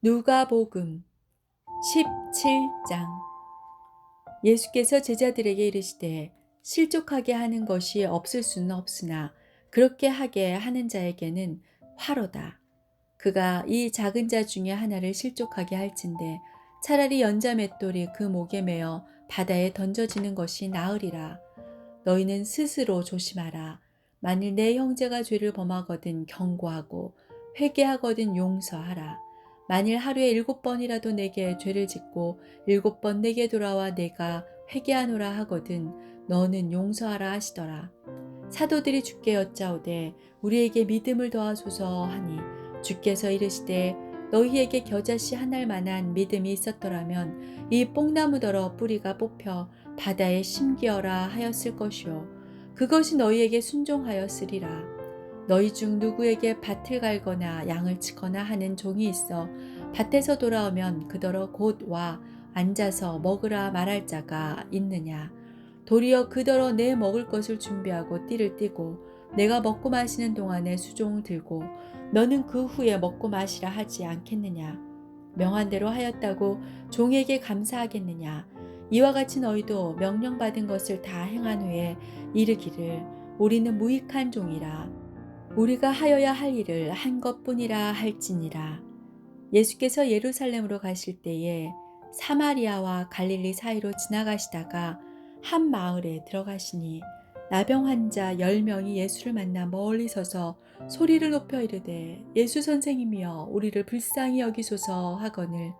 누가복음 17장. 예수께서 제자들에게 이르시되 실족하게 하는 것이 없을 수는 없으나 그렇게 하게 하는 자에게는 화로다. 그가 이 작은 자 중에 하나를 실족하게 할진대 차라리 연자 맷돌이 그 목에 매어 바다에 던져지는 것이 나으리라. 너희는 스스로 조심하라. 만일 내 형제가 죄를 범하거든 경고하고 회개하거든 용서하라. 만일 하루에 7번이라도 내게 죄를 짓고 7번 내게 돌아와 내가 회개하노라 하거든 너는 용서하라 하시더라. 사도들이 주께 여짜오되 우리에게 믿음을 더하소서 하니 주께서 이르시되 너희에게 겨자씨 한 알 만한 믿음이 있었더라면 이 뽕나무더러 뿌리가 뽑혀 바다에 심기어라 하였을 것이요 그것이 너희에게 순종하였으리라. 너희 중 누구에게 밭을 갈거나 양을 치거나 하는 종이 있어 밭에서 돌아오면 그더러 곧 와 앉아서 먹으라 말할 자가 있느냐. 도리어 그더러 내 먹을 것을 준비하고 띠를 띠고 내가 먹고 마시는 동안에 수종을 들고 너는 그 후에 먹고 마시라 하지 않겠느냐. 명한 대로 하였다고 종에게 감사하겠느냐. 이와 같이 너희도 명령받은 것을 다 행한 후에 이르기를 우리는 무익한 종이라. 우리가 하여야 할 일을 한 것뿐이라 할지니라. 예수께서 예루살렘으로 가실 때에 사마리아와 갈릴리 사이로 지나가시다가 한 마을에 들어가시니 나병 환자 10명이 예수를 만나 멀리 서서 소리를 높여 이르되 예수 선생님이여 우리를 불쌍히 여기소서 하거늘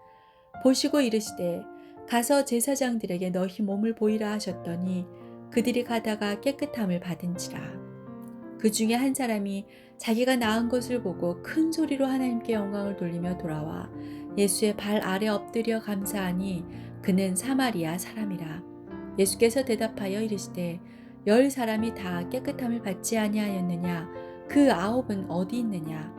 보시고 이르시되 가서 제사장들에게 너희 몸을 보이라 하셨더니 그들이 가다가 깨끗함을 받은지라. 그 중에 한 사람이 자기가 나은 것을 보고 큰 소리로 하나님께 영광을 돌리며 돌아와 예수의 발 아래 엎드려 감사하니 그는 사마리아 사람이라. 예수께서 대답하여 이르시되 10사람이 다 깨끗함을 받지 아니하였느냐. 그 9은 어디 있느냐.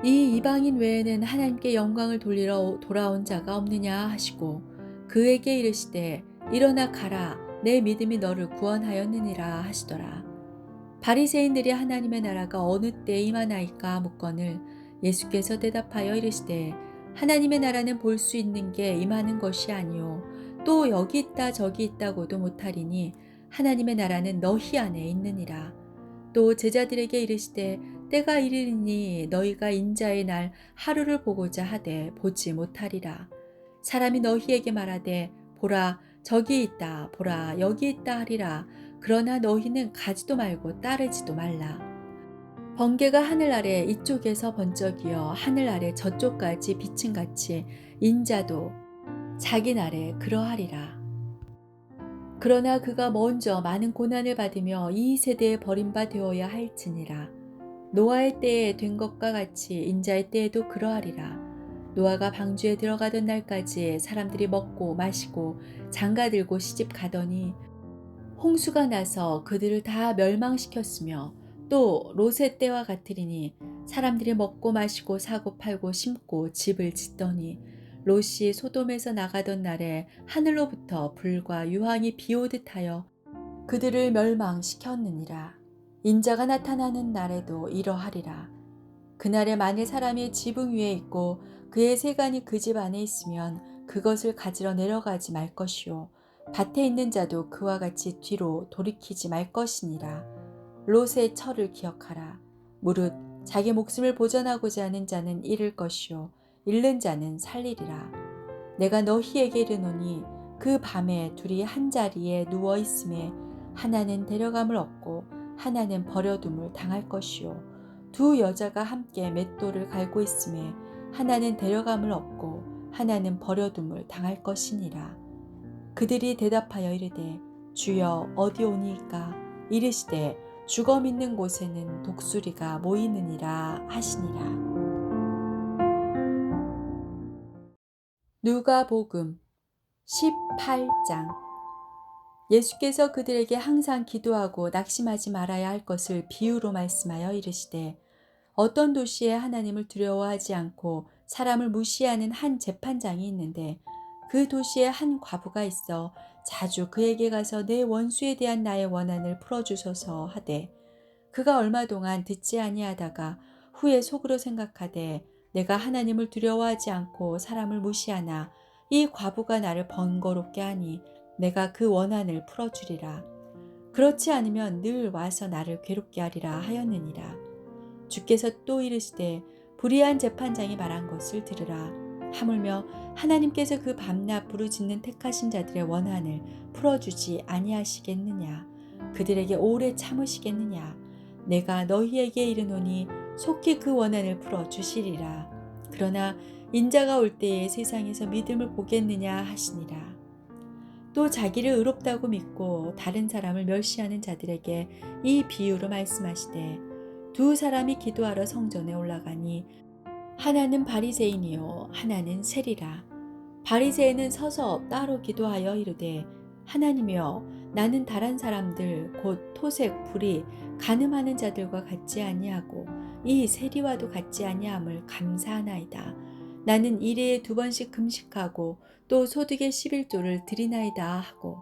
이 이방인 외에는 하나님께 영광을 돌리러 돌아온 자가 없느냐 하시고 그에게 이르시되 일어나 가라. 내 믿음이 너를 구원하였느니라 하시더라. 바리새인들이 하나님의 나라가 어느 때에 임하나이까 묻거늘 예수께서 대답하여 이르시되 하나님의 나라는 볼 수 있는 게 임하는 것이 아니요 또 여기 있다 저기 있다고도 못하리니 하나님의 나라는 너희 안에 있느니라. 또 제자들에게 이르시되 때가 이르리니 너희가 인자의 날 하루를 보고자 하되 보지 못하리라. 사람이 너희에게 말하되 보라 저기 있다 보라 여기 있다 하리라. 그러나 너희는 가지도 말고 따르지도 말라. 번개가 하늘 아래 이쪽에서 번쩍이어 하늘 아래 저쪽까지 비침같이 인자도 자기 날에 그러하리라. 그러나 그가 먼저 많은 고난을 받으며 이 세대에 버림바 되어야 할지니라. 노아의 때에 된 것과 같이 인자의 때에도 그러하리라. 노아가 방주에 들어가던 날까지 사람들이 먹고 마시고 장가들고 시집 가더니 홍수가 나서 그들을 다 멸망시켰으며 또 롯의 때와 같으리니 사람들이 먹고 마시고 사고 팔고 심고 집을 짓더니 롯이 소돔에서 나가던 날에 하늘로부터 불과 유황이 비오듯 하여 그들을 멸망시켰느니라. 인자가 나타나는 날에도 이러하리라. 그날에 만일 사람이 지붕 위에 있고 그의 세간이 그 집 안에 있으면 그것을 가지러 내려가지 말 것이요 밭에 있는 자도 그와 같이 뒤로 돌이키지 말 것이니라. 롯의 철을 기억하라. 무릇 자기 목숨을 보전하고자 하는 자는 잃을 것이요 잃는 자는 살리리라. 내가 너희에게 이르노니 그 밤에 둘이 한 자리에 누워 있음에 하나는 데려감을 얻고 하나는 버려둠을 당할 것이요 두 여자가 함께 맷돌을 갈고 있음에 하나는 데려감을 얻고 하나는 버려둠을 당할 것이니라. 그들이 대답하여 이르되 주여 어디 오니이까. 이르시되 주거 있는 곳에는 독수리가 모이느니라 하시니라. 누가복음 18장. 예수께서 그들에게 항상 기도하고 낙심하지 말아야 할 것을 비유로 말씀하여 이르시되 어떤 도시에 하나님을 두려워하지 않고 사람을 무시하는 한 재판장이 있는데 그 도시에 한 과부가 있어 자주 그에게 가서 내 원수에 대한 나의 원한을 풀어주소서 하되 그가 얼마 동안 듣지 아니하다가 후에 속으로 생각하되 내가 하나님을 두려워하지 않고 사람을 무시하나 이 과부가 나를 번거롭게 하니 내가 그 원한을 풀어주리라. 그렇지 않으면 늘 와서 나를 괴롭게 하리라 하였느니라. 주께서 또 이르시되 불의한 재판장이 말한 것을 들으라. 하물며 하나님께서 그 밤낮 부르짖는 택하신 자들의 원한을 풀어주지 아니하시겠느냐. 그들에게 오래 참으시겠느냐. 내가 너희에게 이르노니 속히 그 원한을 풀어주시리라. 그러나 인자가 올 때에 세상에서 믿음을 보겠느냐 하시니라. 또 자기를 의롭다고 믿고 다른 사람을 멸시하는 자들에게 이 비유로 말씀하시되 두 사람이 기도하러 성전에 올라가니 하나는 바리새인이요 하나는 세리라. 바리새인은 서서 따로 기도하여 이르되 하나님이여 나는 다른 사람들 곧 토색 불의 간음하는 자들과 같지 아니하고 이 세리와도 같지 아니함을 감사하나이다. 나는 일해에 2번씩 금식하고 또 소득의 11조를 드리나이다 하고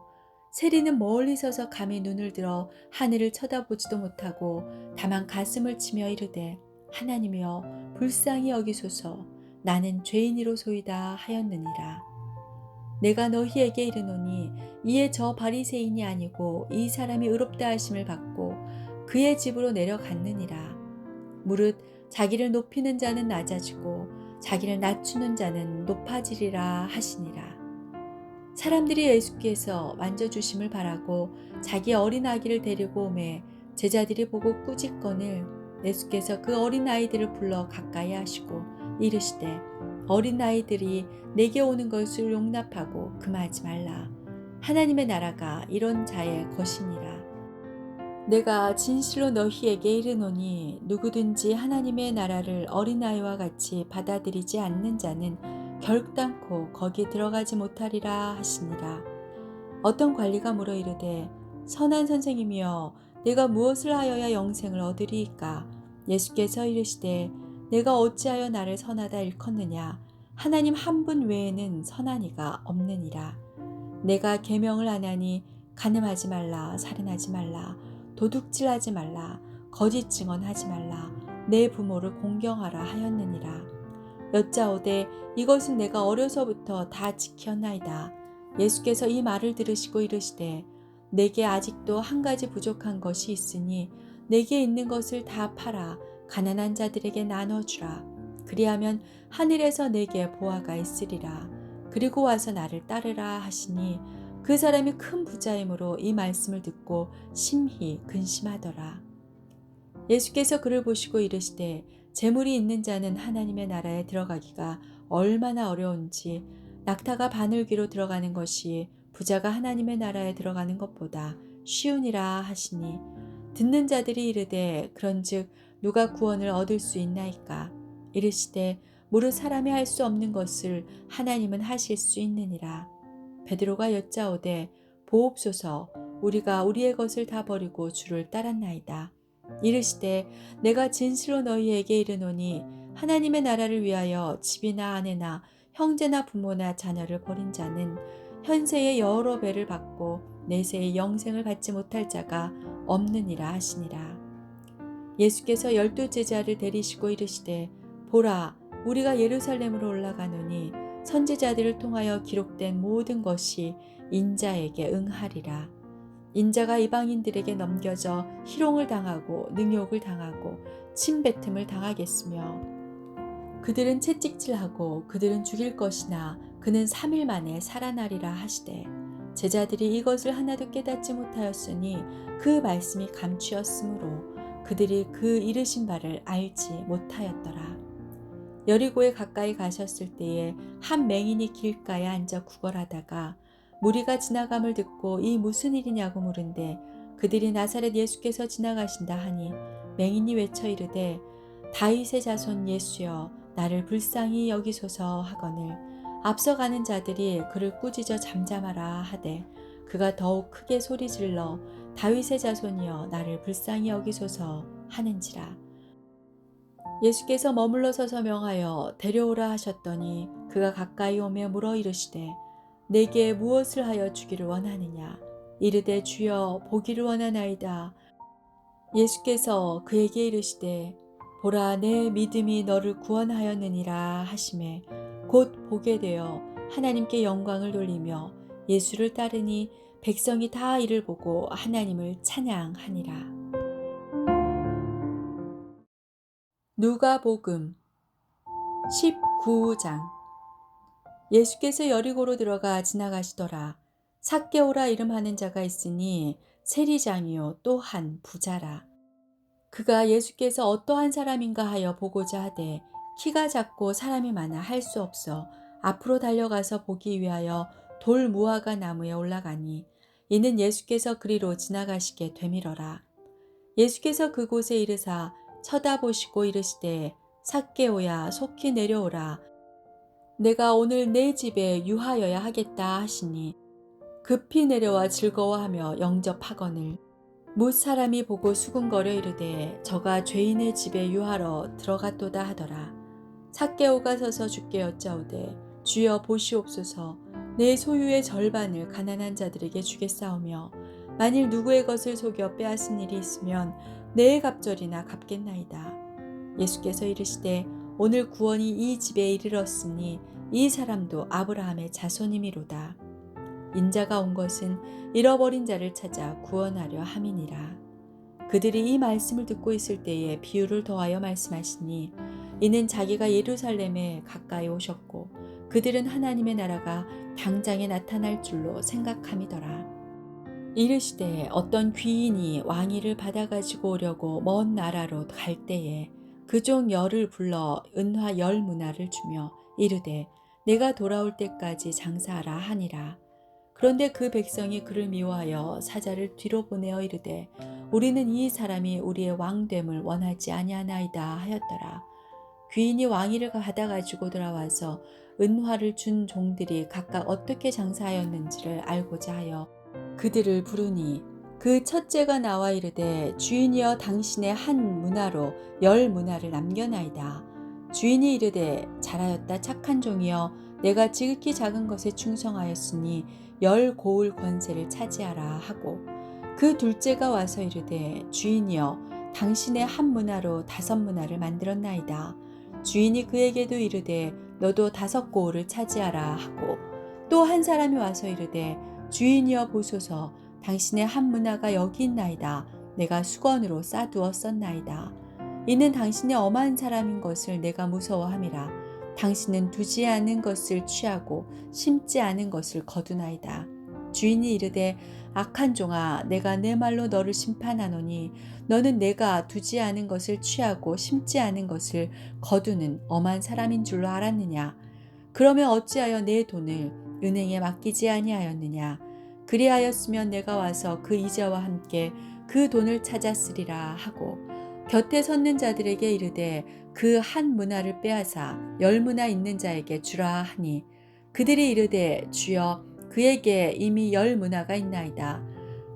세리는 멀리 서서 감히 눈을 들어 하늘을 쳐다보지도 못하고 다만 가슴을 치며 이르되 하나님이여 불쌍히 여기소서 나는 죄인이로소이다 하였느니라. 내가 너희에게 이르노니 이에 저 바리새인이 아니고 이 사람이 의롭다 하심을 받고 그의 집으로 내려갔느니라. 무릇 자기를 높이는 자는 낮아지고 자기를 낮추는 자는 높아지리라 하시니라. 사람들이 예수께서 만져주심을 바라고 자기 어린 아기를 데리고 오매 제자들이 보고 꾸짖거늘 예수께서 그 어린 아이들을 불러 가까이 하시고 이르시되 어린 아이들이 내게 오는 것을 용납하고 금하지 말라. 하나님의 나라가 이런 자의 것이니라. 내가 진실로 너희에게 이르노니 누구든지 하나님의 나라를 어린아이와 같이 받아들이지 않는 자는 결단코 거기 들어가지 못하리라 하시니라. 어떤 관리가 물어 이르되 선한 선생님이여 내가 무엇을 하여야 영생을 얻으리이까? 예수께서 이르시되 내가 어찌하여 나를 선하다 일컫느냐? 하나님 한 분 외에는 선한 이가 없느니라. 내가 계명을 안 하니 간음하지 말라, 살인하지 말라, 도둑질하지 말라, 거짓 증언하지 말라, 내 부모를 공경하라 하였느니라. 여짜오되 이것은 내가 어려서부터 다 지켰나이다. 예수께서 이 말을 들으시고 이르시되 내게 아직도 한 가지 부족한 것이 있으니 내게 있는 것을 다 팔아 가난한 자들에게 나눠주라. 그리하면 하늘에서 내게 보화가 있으리라. 그리고 와서 나를 따르라 하시니 그 사람이 큰 부자이므로 이 말씀을 듣고 심히 근심하더라. 예수께서 그를 보시고 이르시되 재물이 있는 자는 하나님의 나라에 들어가기가 얼마나 어려운지 낙타가 바늘귀로 들어가는 것이 부자가 하나님의 나라에 들어가는 것보다 쉬우니라 하시니 듣는 자들이 이르되 그런즉 누가 구원을 얻을 수 있나이까? 이르시되 무릇 사람이 할 수 없는 것을 하나님은 하실 수 있느니라. 베드로가 여짜오되 보옵소서 우리가 우리의 것을 다 버리고 주를 따랐나이다. 이르시되 내가 진실로 너희에게 이르노니 하나님의 나라를 위하여 집이나 아내나 형제나 부모나 자녀를 버린 자는 현세의 여러 배를 받고 내세의 영생을 받지 못할 자가 없느니라 하시니라. 예수께서 12 제자를 데리시고 이르시되 보라 우리가 예루살렘으로 올라가노니 선지자들을 통하여 기록된 모든 것이 인자에게 응하리라. 인자가 이방인들에게 넘겨져 희롱을 당하고 능욕을 당하고 침뱉음을 당하겠으며 그들은 채찍질하고 그들은 죽일 것이나 그는 3일 만에 살아나리라 하시되 제자들이 이것을 하나도 깨닫지 못하였으니 그 말씀이 감추었으므로 그들이 그 이르신 바를 알지 못하였더라. 여리고에 가까이 가셨을 때에 한 맹인이 길가에 앉아 구걸하다가 무리가 지나감을 듣고 이 무슨 일이냐고 물은데 그들이 나사렛 예수께서 지나가신다 하니 맹인이 외쳐 이르되 다윗의 자손 예수여 나를 불쌍히 여기소서 하거늘 앞서가는 자들이 그를 꾸짖어 잠잠하라 하되 그가 더욱 크게 소리질러 다윗의 자손이여 나를 불쌍히 여기소서 하는지라. 예수께서 머물러 서서 명하여 데려오라 하셨더니 그가 가까이 오며 물어 이르시되 내게 무엇을 하여 주기를 원하느냐? 이르되 주여 보기를 원하나이다. 예수께서 그에게 이르시되 보라 내 믿음이 너를 구원하였느니라 하시매 곧 보게 되어 하나님께 영광을 돌리며 예수를 따르니 백성이 다 이를 보고 하나님을 찬양하니라. 누가복음 19장. 예수께서 여리고로 들어가 지나가시더라. 삭개오라 이름하는 자가 있으니 세리장이요 또한 부자라. 그가 예수께서 어떠한 사람인가 하여 보고자 하되 키가 작고 사람이 많아 할 수 없어 앞으로 달려가서 보기 위하여 돌 무화과 나무에 올라가니 이는 예수께서 그리로 지나가시게 되밀어라. 예수께서 그곳에 이르사 쳐다보시고 이르시되 삭개오야 속히 내려오라. 내가 오늘 내 집에 유하여야 하겠다 하시니 급히 내려와 즐거워하며 영접하거늘 뭇 사람이 보고 수군거려 이르되 저가 죄인의 집에 유하러 들어갔도다 하더라. 삭개오가 서서 주께 여짜오되 주여 보시옵소서 내 소유의 절반을 가난한 자들에게 주겠사오며 만일 누구의 것을 속여 빼앗은 일이 있으면 내 갑절이나 갚겠나이다. 예수께서 이르시되 오늘 구원이 이 집에 이르렀으니 이 사람도 아브라함의 자손이미로다. 인자가 온 것은 잃어버린 자를 찾아 구원하려 함이니라. 그들이 이 말씀을 듣고 있을 때에 비유를 더하여 말씀하시니 이는 자기가 예루살렘에 가까이 오셨고 그들은 하나님의 나라가 당장에 나타날 줄로 생각함이더라. 이르시되 어떤 귀인이 왕위를 받아가지고 오려고 먼 나라로 갈 때에 그 종 열을 불러 은화 10문화를 주며 이르되 내가 돌아올 때까지 장사하라 하니라. 그런데 그 백성이 그를 미워하여 사자를 뒤로 보내어 이르되 우리는 이 사람이 우리의 왕됨을 원하지 아니하나이다 하였더라. 귀인이 왕위를 받아가지고 돌아와서 은화를 준 종들이 각각 어떻게 장사하였는지를 알고자 하여 그들을 부르니 그 첫째가 나와 이르되 주인이여 당신의 한 문화로 10문화를 남겨나이다. 주인이 이르되 잘하였다 착한 종이여 내가 지극히 작은 것에 충성하였으니 10고을 권세를 차지하라 하고 그 둘째가 와서 이르되 주인이여 당신의 한 문화로 5문화를 만들었나이다. 주인이 그에게도 이르되 너도 5고을을 차지하라 하고 또 한 사람이 와서 이르되 주인이여 보소서 당신의 한 문화가 여기 있나이다. 내가 수건으로 싸두었었나이다. 이는 당신의 엄한 사람인 것을 내가 무서워함이라. 당신은 두지 않은 것을 취하고 심지 않은 것을 거두나이다. 주인이 이르되 악한 종아 내가 내 말로 너를 심판하노니 너는 내가 두지 않은 것을 취하고 심지 않은 것을 거두는 엄한 사람인 줄로 알았느냐. 그러면 어찌하여 내 돈을 은행에 맡기지 아니하였느냐. 그리하였으면 내가 와서 그 이자와 함께 그 돈을 찾았으리라 하고 곁에 섰는 자들에게 이르되 그 한 문화를 빼앗아 10문화 있는 자에게 주라 하니 그들이 이르되 주여 그에게 이미 10문화가 있나이다.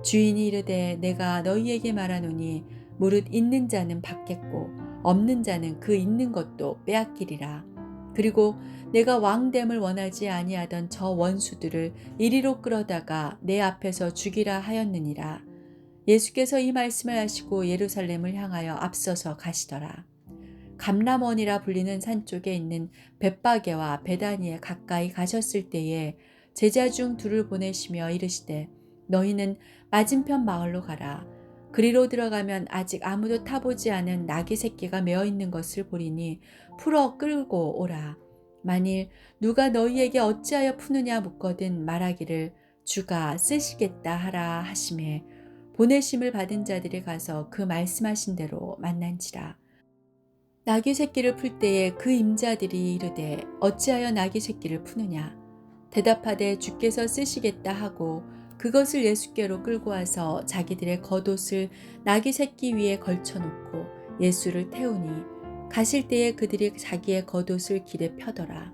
주인이 이르되 내가 너희에게 말하노니 무릇 있는 자는 받겠고 없는 자는 그 있는 것도 빼앗기리라. 그리고 내가 왕됨을 원하지 아니하던 저 원수들을 이리로 끌어다가 내 앞에서 죽이라 하였느니라. 예수께서 이 말씀을 하시고 예루살렘을 향하여 앞서서 가시더라. 감람원이라 불리는 산 쪽에 있는 벳바게와 베다니에 가까이 가셨을 때에 제자 중 둘을 보내시며 이르시되 너희는 맞은편 마을로 가라. 그리로 들어가면 아직 아무도 타보지 않은 나귀 새끼가 메어 있는 것을 보리니 풀어 끌고 오라. 만일 누가 너희에게 어찌하여 푸느냐 묻거든 말하기를 주가 쓰시겠다 하라 하시매 보내심을 받은 자들이 가서 그 말씀하신 대로 만난지라. 나귀 새끼를 풀 때에 그 임자들이 이르되 어찌하여 나귀 새끼를 푸느냐. 대답하되 주께서 쓰시겠다 하고 그것을 예수께로 끌고 와서 자기들의 겉옷을 나귀 새끼 위에 걸쳐놓고 예수를 태우니 가실 때에 그들이 자기의 겉옷을 길에 펴더라.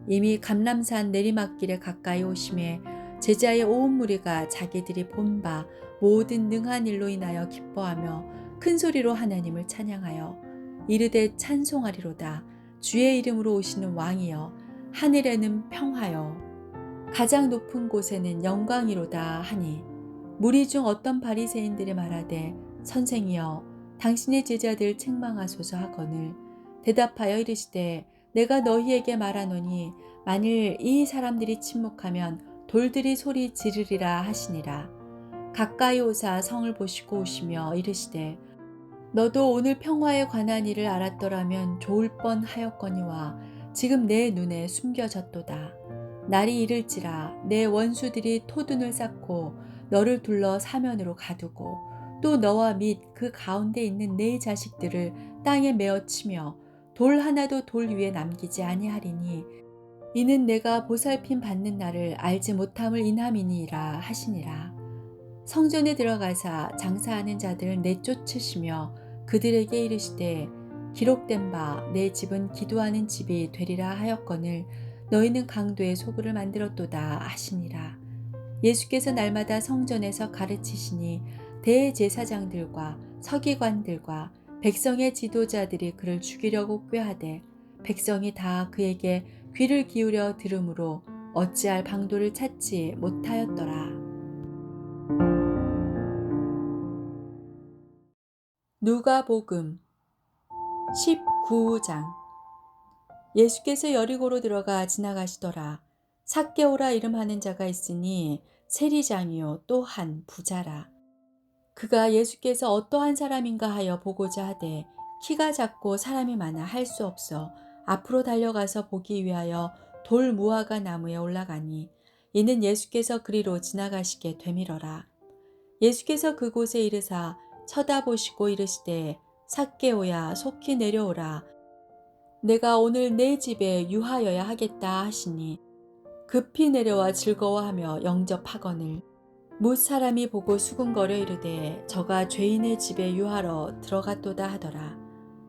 이미 감람산 내리막길에 가까이 오심에 제자의 온 무리가 자기들이 본 바 모든 능한 일로 인하여 기뻐하며 큰 소리로 하나님을 찬양하여 이르되 찬송하리로다. 주의 이름으로 오시는 왕이여 하늘에는 평하여 가장 높은 곳에는 영광이로다 하니 무리 중 어떤 바리새인들이 말하되 선생이여 당신의 제자들 책망하소서 하거늘 대답하여 이르시되 내가 너희에게 말하노니 만일 이 사람들이 침묵하면 돌들이 소리 지르리라 하시니라. 가까이 오사 성을 보시고 오시며 이르시되 너도 오늘 평화에 관한 일을 알았더라면 좋을 뻔하였거니와 지금 내 눈에 숨겨졌도다. 날이 이를지라 내 원수들이 토둔을 쌓고 너를 둘러 사면으로 가두고 또 너와 및 그 가운데 있는 네 자식들을 땅에 메어 치며 돌 하나도 돌 위에 남기지 아니하리니 이는 내가 보살핌 받는 날을 알지 못함을 인함이니라 하시니라. 성전에 들어가사 장사하는 자들을 내쫓으시며 그들에게 이르시되 기록된 바 내 집은 기도하는 집이 되리라 하였거늘 너희는 강도의 소굴을 만들었도다 하시니라. 예수께서 날마다 성전에서 가르치시니 대제사장들과 서기관들과 백성의 지도자들이 그를 죽이려고 꾀하되 백성이 다 그에게 귀를 기울여 들으므로 어찌할 방도를 찾지 못하였더라. 누가복음 19장. 예수께서 여리고로 들어가 지나가시더라. 삭개오라 이름하는 자가 있으니 세리장이요 또한 부자라. 그가 예수께서 어떠한 사람인가 하여 보고자 하되 키가 작고 사람이 많아 할 수 없어 앞으로 달려가서 보기 위하여 돌 무화과 나무에 올라가니 이는 예수께서 그리로 지나가시게 되밀어라. 예수께서 그곳에 이르사 쳐다보시고 이르시되 삭개오야 속히 내려오라. 내가 오늘 내 집에 유하여야 하겠다 하시니 급히 내려와 즐거워하며 영접하거늘 뭇 사람이 보고 수군거려 이르되 저가 죄인의 집에 유하러 들어갔도다 하더라.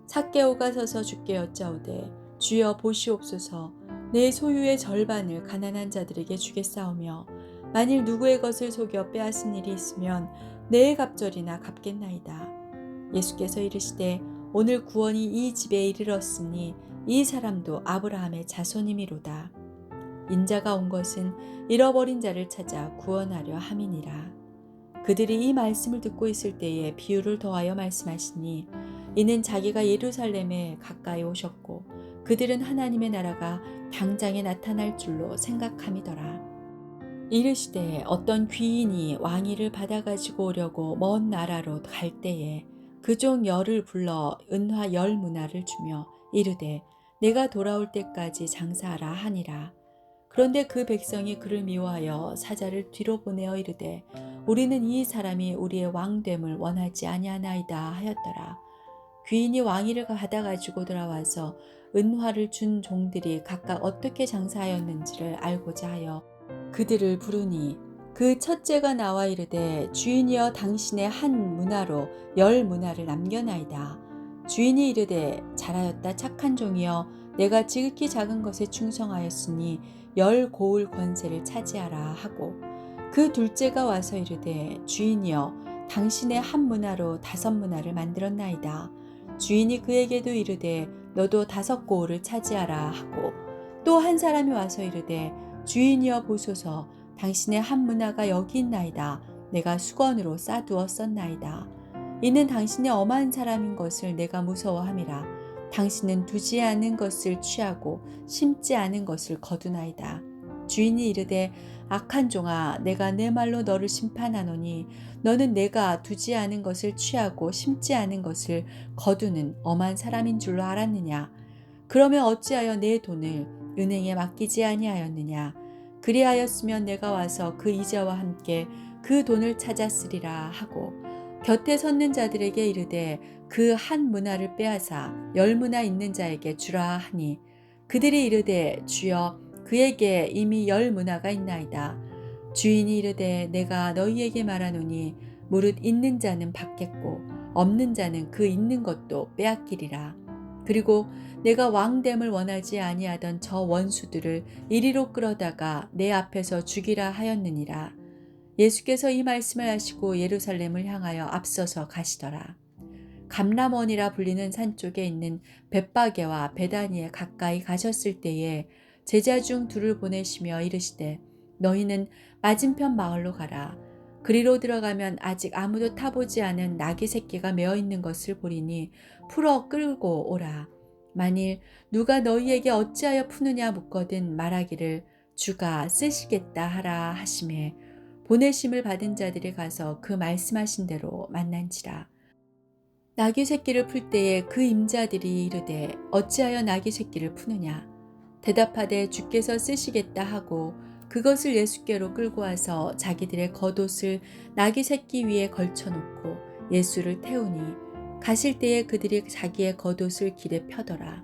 삭개오가 서서 주께 여짜오되 주여 보시옵소서 내 소유의 절반을 가난한 자들에게 주겠사오며 만일 누구의 것을 속여 빼앗은 일이 있으면 내 갑절이나 갚겠나이다. 예수께서 이르시되 오늘 구원이 이 집에 이르렀으니 이 사람도 아브라함의 자손이미로다. 인자가 온 것은 잃어버린 자를 찾아 구원하려 함이니라. 그들이 이 말씀을 듣고 있을 때에 비유를 더하여 말씀하시니 이는 자기가 예루살렘에 가까이 오셨고 그들은 하나님의 나라가 당장에 나타날 줄로 생각함이더라. 이르시되 어떤 귀인이 왕위를 받아가지고 오려고 먼 나라로 갈 때에 그 종 열을 불러 은화 10문화를 주며 이르되 내가 돌아올 때까지 장사하라 하니라. 그런데 그 백성이 그를 미워하여 사자를 뒤로 보내어 이르되 우리는 이 사람이 우리의 왕됨을 원하지 아니하나이다 하였더라. 귀인이 왕위를 받아가지고 돌아와서 은화를 준 종들이 각각 어떻게 장사하였는지를 알고자 하여 그들을 부르니 그 첫째가 나와 이르되 주인이여 당신의 한 문화로 10문화를 남겨나이다. 주인이 이르되 잘하였다 착한 종이여 내가 지극히 작은 것에 충성하였으니 10고을 권세를 차지하라 하고 그 둘째가 와서 이르되 주인이여 당신의 한 문화로 5문화를 만들었나이다. 주인이 그에게도 이르되 너도 5고을을 차지하라 하고 또 한 사람이 와서 이르되 주인이여 보소서 당신의 한 문화가 여기 있나이다. 내가 수건으로 싸두었었나이다. 이는 당신의 엄한 사람인 것을 내가 무서워함이라. 당신은 두지 않은 것을 취하고 심지 않은 것을 거두나이다. 주인이 이르되 악한 종아 내가 내 말로 너를 심판하노니 너는 내가 두지 않은 것을 취하고 심지 않은 것을 거두는 엄한 사람인 줄로 알았느냐. 그러면 어찌하여 내 돈을 은행에 맡기지 아니하였느냐. 그리하였으면 내가 와서 그 이자와 함께 그 돈을 찾았으리라 하고 곁에 섰는 자들에게 이르되 그 한 문화를 빼앗아 10문화 있는 자에게 주라 하니 그들이 이르되 주여 그에게 이미 10문화가 있나이다. 주인이 이르되 내가 너희에게 말하노니 무릇 있는 자는 받겠고 없는 자는 그 있는 것도 빼앗기리라. 그리고 내가 왕됨을 원하지 아니하던 저 원수들을 이리로 끌어다가 내 앞에서 죽이라 하였느니라. 예수께서 이 말씀을 하시고 예루살렘을 향하여 앞서서 가시더라. 감람원이라 불리는 산 쪽에 있는 벳바게와 베다니에 가까이 가셨을 때에 제자 중 둘을 보내시며 이르시되 너희는 맞은편 마을로 가라. 그리로 들어가면 아직 아무도 타보지 않은 나귀 새끼가 메어 있는 것을 보리니 풀어 끌고 오라. 만일 누가 너희에게 어찌하여 푸느냐 묻거든 말하기를 주가 쓰시겠다 하라 하시매 보내심을 받은 자들이 가서 그 말씀하신 대로 만난지라. 나귀 새끼를 풀 때에 그 임자들이 이르되 어찌하여 나귀 새끼를 푸느냐 대답하되 주께서 쓰시겠다 하고 그것을 예수께로 끌고 와서 자기들의 겉옷을 나귀 새끼 위에 걸쳐놓고 예수를 태우니 가실 때에 그들이 자기의 겉옷을 길에 펴더라.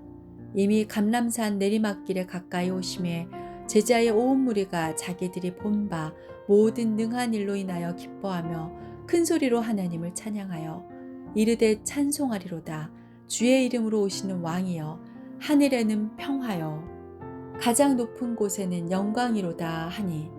이미 감람산 내리막길에 가까이 오심에 제자의 온 무리가 자기들이 본 바 모든 능한 일로 인하여 기뻐하며 큰 소리로 하나님을 찬양하여 이르되 찬송하리로다. 주의 이름으로 오시는 왕이여 하늘에는 평하여 가장 높은 곳에는 영광이로다 하니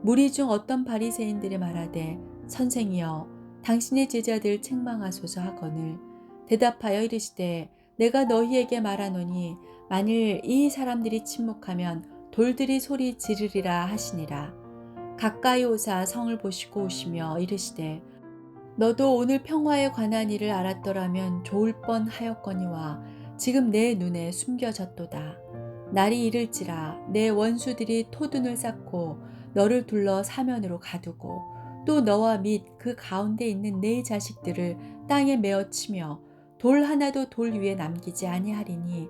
무리 중 어떤 바리새인들이 말하되 선생이여 당신의 제자들 책망하소서 하거늘 대답하여 이르시되 내가 너희에게 말하노니 만일 이 사람들이 침묵하면 돌들이 소리 지르리라 하시니라. 가까이 오사 성을 보시고 오시며 이르시되 너도 오늘 평화에 관한 일을 알았더라면 좋을 뻔하였거니와 지금 내 눈에 숨겨졌도다. 날이 이를지라 내 원수들이 토둔을 쌓고 너를 둘러 사면으로 가두고 또 너와 및 그 가운데 있는 네 자식들을 땅에 메어 치며 돌 하나도 돌 위에 남기지 아니하리니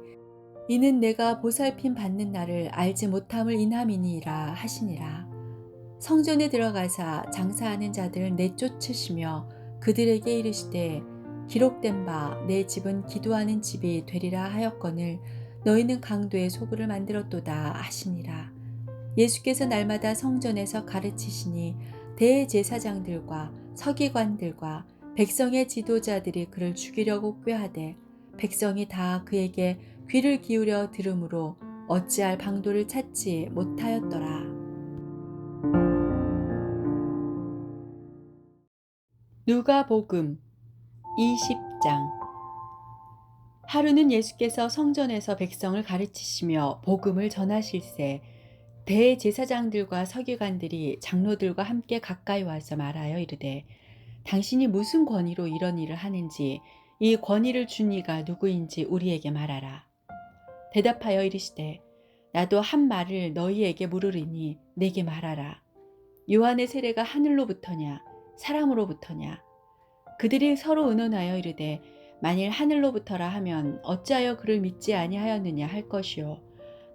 이는 내가 보살핌 받는 날을 알지 못함을 인함이니라 하시니라. 성전에 들어가사 장사하는 자들을 내쫓으시며 그들에게 이르시되 기록된 바 내 집은 기도하는 집이 되리라 하였거늘 너희는 강도의 소굴을 만들었도다 하시니라. 예수께서 날마다 성전에서 가르치시니 대제사장들과 서기관들과 백성의 지도자들이 그를 죽이려고 꾀하되 백성이 다 그에게 귀를 기울여 들으므로 어찌할 방도를 찾지 못하였더라. 누가복음 20장. 하루는 예수께서 성전에서 백성을 가르치시며 복음을 전하실세 대제사장들과 서기관들이 장로들과 함께 가까이 와서 말하여 이르되 당신이 무슨 권위로 이런 일을 하는지 이 권위를 준 이가 누구인지 우리에게 말하라. 대답하여 이르시되 나도 한 말을 너희에게 물으리니 내게 말하라. 요한의 세례가 하늘로부터냐 사람으로부터냐. 그들이 서로 의논하여 이르되 만일 하늘로부터라 하면 어찌하여 그를 믿지 아니하였느냐 할 것이요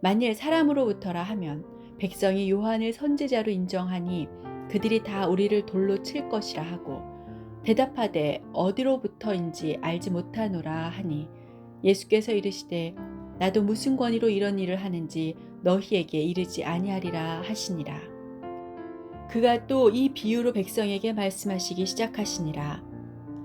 만일 사람으로부터라 하면 백성이 요한을 선지자로 인정하니 그들이 다 우리를 돌로 칠 것이라 하고 대답하되 어디로부터인지 알지 못하노라 하니 예수께서 이르시되 나도 무슨 권위로 이런 일을 하는지 너희에게 이르지 아니하리라 하시니라. 그가 또 이 비유로 백성에게 말씀하시기 시작하시니라.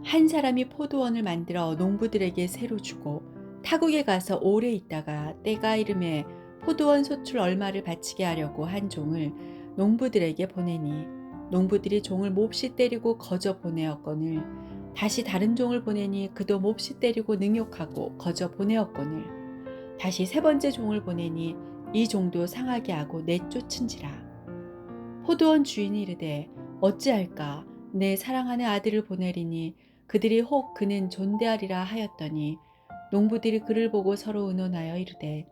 한 사람이 포도원을 만들어 농부들에게 새로 주고 타국에 가서 오래 있다가 때가 이름에 포도원 소출 얼마를 바치게 하려고 한 종을 농부들에게 보내니 농부들이 종을 몹시 때리고 거저 보내었거늘 다시 다른 종을 보내니 그도 몹시 때리고 능욕하고 거저 보내었거늘 다시 세 번째 종을 보내니 이 종도 상하게 하고 내쫓은지라. 포도원 주인이 이르되 어찌할까 내 사랑하는 아들을 보내리니 그들이 혹 그는 존대하리라 하였더니 농부들이 그를 보고 서로 의논하여 이르되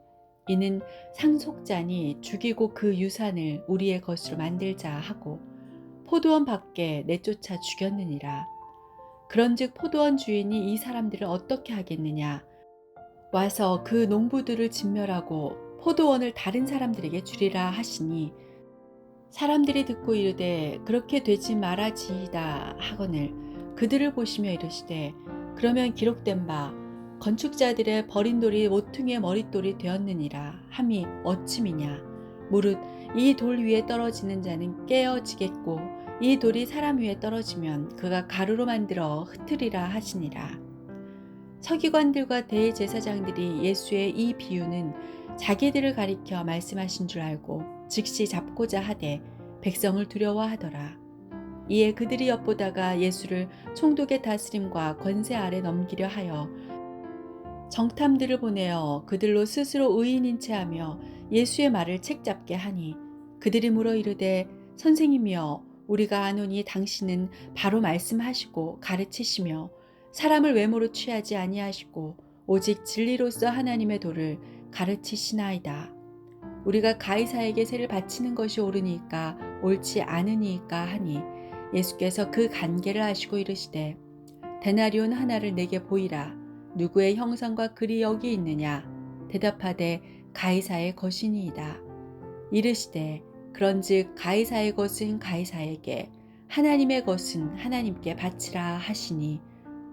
이는 상속자니 죽이고 그 유산을 우리의 것으로 만들자 하고 포도원 밖에 내쫓아 죽였느니라. 그런즉 포도원 주인이 이 사람들을 어떻게 하겠느냐 와서 그 농부들을 진멸하고 포도원을 다른 사람들에게 주리라 하시니 사람들이 듣고 이르되 그렇게 되지 말아지이다 하거늘 그들을 보시며 이르시되 그러면 기록된 바 건축자들의 버린 돌이 모퉁이의 머릿돌이 되었느니라 함이 어찌미냐 무릇 이 돌 위에 떨어지는 자는 깨어지겠고 이 돌이 사람 위에 떨어지면 그가 가루로 만들어 흩으리라 하시니라. 서기관들과 대제사장들이 예수의 이 비유는 자기들을 가리켜 말씀하신 줄 알고 즉시 잡고자 하되 백성을 두려워하더라. 이에 그들이 엿보다가 예수를 총독의 다스림과 권세 아래 넘기려 하여 정탐들을 보내어 그들로 스스로 의인인 체하며 예수의 말을 책잡게 하니 그들이 물어 이르되 선생님이여 우리가 아노니 당신은 바로 말씀하시고 가르치시며 사람을 외모로 취하지 아니하시고 오직 진리로서 하나님의 도를 가르치시나이다. 우리가 가이사에게 세를 바치는 것이 옳으니까 옳지 않으니까 하니 예수께서 그 간계를 아시고 이르시되 데나리온 하나를 내게 보이라. 누구의 형상과 글이 여기 있느냐? 대답하되 가이사의 것이니이다. 이르시되 그런즉 가이사의 것은 가이사에게 하나님의 것은 하나님께 바치라 하시니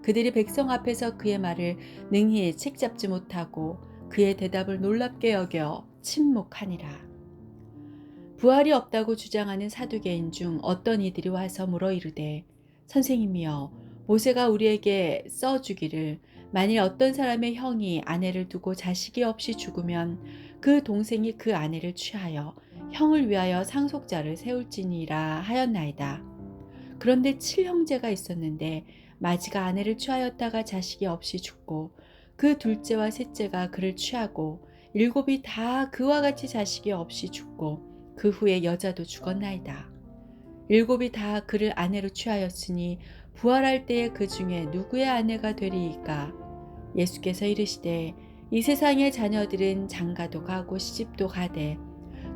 그들이 백성 앞에서 그의 말을 능히 책잡지 못하고 그의 대답을 놀랍게 여겨 침묵하니라. 부활이 없다고 주장하는 사두개인 중 어떤 이들이 와서 물어 이르되 선생님이여 모세가 우리에게 써주기를 만일 어떤 사람의 형이 아내를 두고 자식이 없이 죽으면 그 동생이 그 아내를 취하여 형을 위하여 상속자를 세울지니라 하였나이다. 그런데 7형제가 있었는데 마지가 아내를 취하였다가 자식이 없이 죽고 그 둘째와 셋째가 그를 취하고 7이 다 그와 같이 자식이 없이 죽고 그 후에 여자도 죽었나이다. 7이 다 그를 아내로 취하였으니 부활할 때에 그 중에 누구의 아내가 되리이까? 예수께서 이르시되 이 세상의 자녀들은 장가도 가고 시집도 가되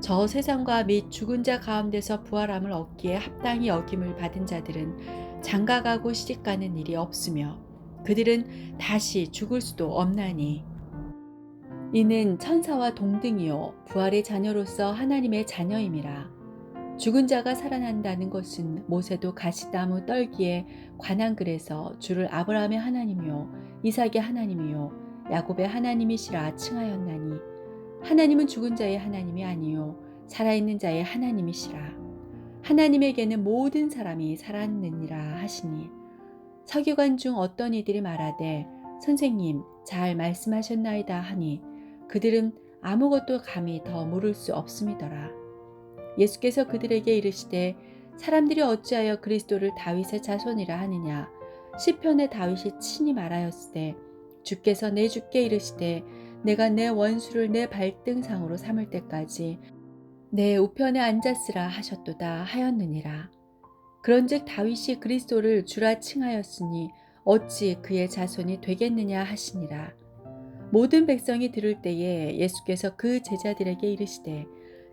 저 세상과 및 죽은 자 가운데서 부활함을 얻기에 합당히 여김을 받은 자들은 장가가고 시집가는 일이 없으며 그들은 다시 죽을 수도 없나니 이는 천사와 동등이요 부활의 자녀로서 하나님의 자녀임이라. 죽은 자가 살아난다는 것은 모세도 가시나무 떨기에 관한 글에서 주를 아브라함의 하나님이요 이삭의 하나님이요 야곱의 하나님이시라 칭하였나니 하나님은 죽은 자의 하나님이 아니요 살아있는 자의 하나님이시라. 하나님에게는 모든 사람이 살았느니라 하시니 서기관 중 어떤 이들이 말하되 선생님 잘 말씀하셨나이다 하니 그들은 아무것도 감히 더 물을 수 없음이더라. 예수께서 그들에게 이르시되 사람들이 어찌하여 그리스도를 다윗의 자손이라 하느냐? 시편의 다윗이 친히 말하였으되 주께서 내 주께 이르시되 내가 내 원수를 내 발등상으로 삼을 때까지 내 우편에 앉았으라 하셨도다 하였느니라. 그런즉 다윗이 그리스도를 주라 칭하였으니 어찌 그의 자손이 되겠느냐 하시니라. 모든 백성이 들을 때에 예수께서 그 제자들에게 이르시되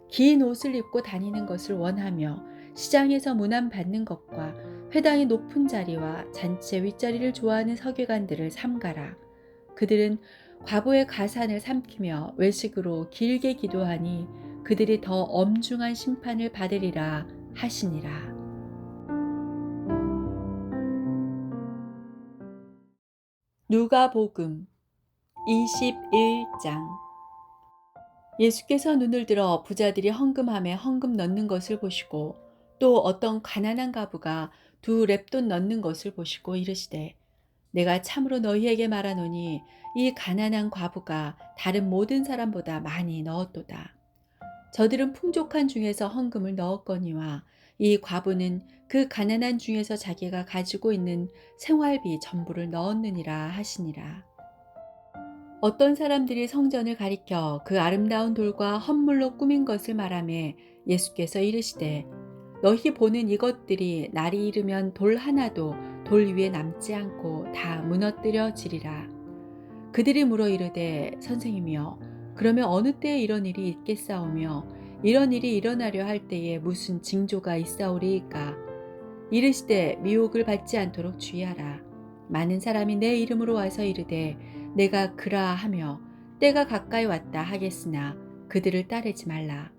긴 옷을 입고 다니는 것을 원하며 시장에서 문안 받는 것과 회당의 높은 자리와 잔치의 윗자리를 좋아하는 서기관들을 삼가라. 그들은 과부의 가산을 삼키며 외식으로 길게 기도하니 그들이 더 엄중한 심판을 받으리라 하시니라. 누가복음 21장. 예수께서 눈을 들어 부자들이 헌금함에 헌금 넣는 것을 보시고 또 어떤 가난한 과부가 2렙돈 넣는 것을 보시고 이르시되 내가 참으로 너희에게 말하노니 이 가난한 과부가 다른 모든 사람보다 많이 넣었도다. 저들은 풍족한 중에서 헌금을 넣었거니와 이 과부는 그 가난한 중에서 자기가 가지고 있는 생활비 전부를 넣었느니라 하시니라. 어떤 사람들이 성전을 가리켜 그 아름다운 돌과 헌물로 꾸민 것을 말하매 예수께서 이르시되 너희 보는 이것들이 날이 이르면 돌 하나도 돌 위에 남지 않고 다 무너뜨려지리라. 그들이 물어 이르되 선생님이여 그러면 어느 때에 이런 일이 있겠사오며 이런 일이 일어나려 할 때에 무슨 징조가 있사오리이까? 이르시되 미혹을 받지 않도록 주의하라. 많은 사람이 내 이름으로 와서 이르되 내가 그라 하며 때가 가까이 왔다 하겠으나 그들을 따르지 말라.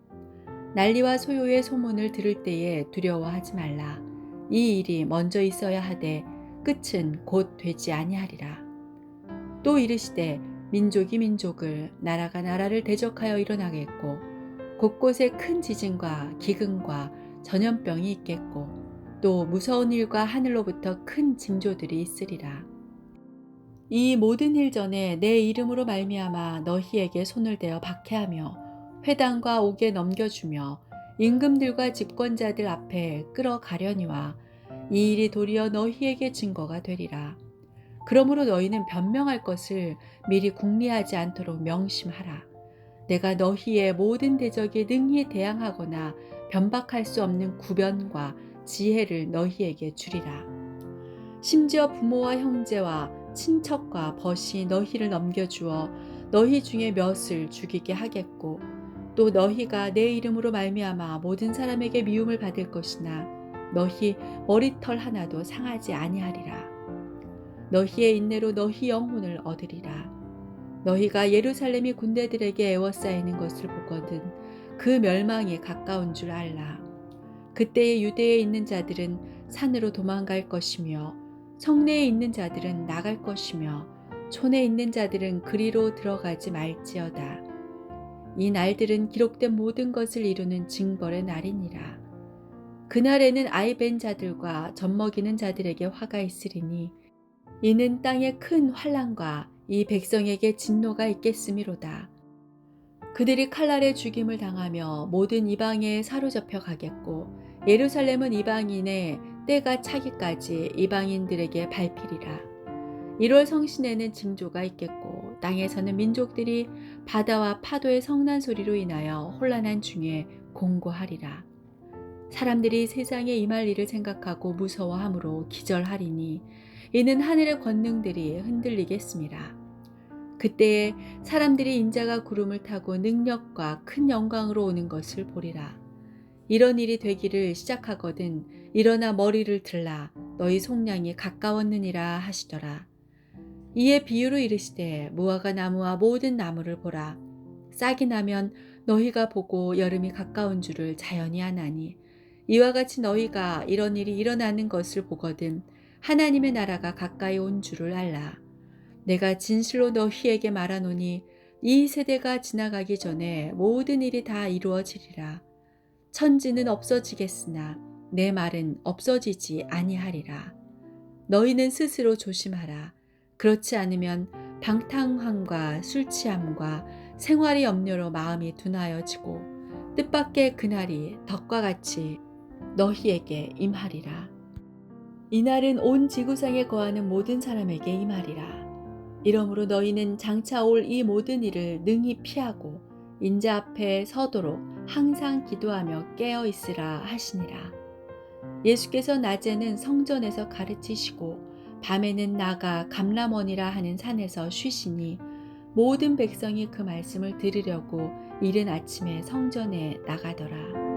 난리와 소요의 소문을 들을 때에 두려워하지 말라. 이 일이 먼저 있어야 하되 끝은 곧 되지 아니하리라. 또 이르시되 민족이 민족을 나라가 나라를 대적하여 일어나겠고 곳곳에 큰 지진과 기근과 전염병이 있겠고 또 무서운 일과 하늘로부터 큰 징조들이 있으리라. 이 모든 일 전에 내 이름으로 말미암아 너희에게 손을 대어 박해하며 회당과 옥에 넘겨주며 임금들과 집권자들 앞에 끌어가려니와 이 일이 도리어 너희에게 증거가 되리라. 그러므로 너희는 변명할 것을 미리 궁리하지 않도록 명심하라. 내가 너희의 모든 대적에 능히 대항하거나 변박할 수 없는 구변과 지혜를 너희에게 주리라. 심지어 부모와 형제와 친척과 벗이 너희를 넘겨주어 너희 중에 몇을 죽이게 하겠고 또 너희가 내 이름으로 말미암아 모든 사람에게 미움을 받을 것이나 너희 머리털 하나도 상하지 아니하리라. 너희의 인내로 너희 영혼을 얻으리라. 너희가 예루살렘이 군대들에게 에워싸이는 것을 보거든 그 멸망이 가까운 줄 알라. 그때에 유대에 있는 자들은 산으로 도망갈 것이며 성내에 있는 자들은 나갈 것이며 촌에 있는 자들은 그리로 들어가지 말지어다. 이 날들은 기록된 모든 것을 이루는 징벌의 날이니라. 그날에는 아이 벤 자들과 젖먹이는 자들에게 화가 있으리니 이는 땅에 큰 환난과 이 백성에게 진노가 있겠음이로다. 그들이 칼날에 죽임을 당하며 모든 이방에 사로잡혀 가겠고 예루살렘은 이방인의 때가 차기까지 이방인들에게 밟히리라. 1월 성신에는 징조가 있겠고 땅에서는 민족들이 바다와 파도의 성난 소리로 인하여 혼란한 중에 공고하리라. 사람들이 세상에 임할 일을 생각하고 무서워함으로 기절하리니 이는 하늘의 권능들이 흔들리겠습니다. 그때에 사람들이 인자가 구름을 타고 능력과 큰 영광으로 오는 것을 보리라. 이런 일이 되기를 시작하거든 일어나 머리를 들라 너희 속량이 가까웠느니라 하시더라. 이에 비유로 이르시되 무화과 나무와 모든 나무를 보라. 싹이 나면 너희가 보고 여름이 가까운 줄을 자연히 아나니 이와 같이 너희가 이런 일이 일어나는 것을 보거든 하나님의 나라가 가까이 온 줄을 알라. 내가 진실로 너희에게 말하노니 이 세대가 지나가기 전에 모든 일이 다 이루어지리라. 천지는 없어지겠으나 내 말은 없어지지 아니하리라. 너희는 스스로 조심하라. 그렇지 않으면 방탕함과 술 취함과 생활의 염려로 마음이 둔하여지고 뜻밖의 그날이 덕과 같이 너희에게 임하리라. 이날은 온 지구상에 거하는 모든 사람에게 임하리라. 이러므로 너희는 장차 올 이 모든 일을 능히 피하고 인자 앞에 서도록 항상 기도하며 깨어 있으라 하시니라. 예수께서 낮에는 성전에서 가르치시고 밤에는 나가 감람원이라 하는 산에서 쉬시니 모든 백성이 그 말씀을 들으려고 이른 아침에 성전에 나가더라.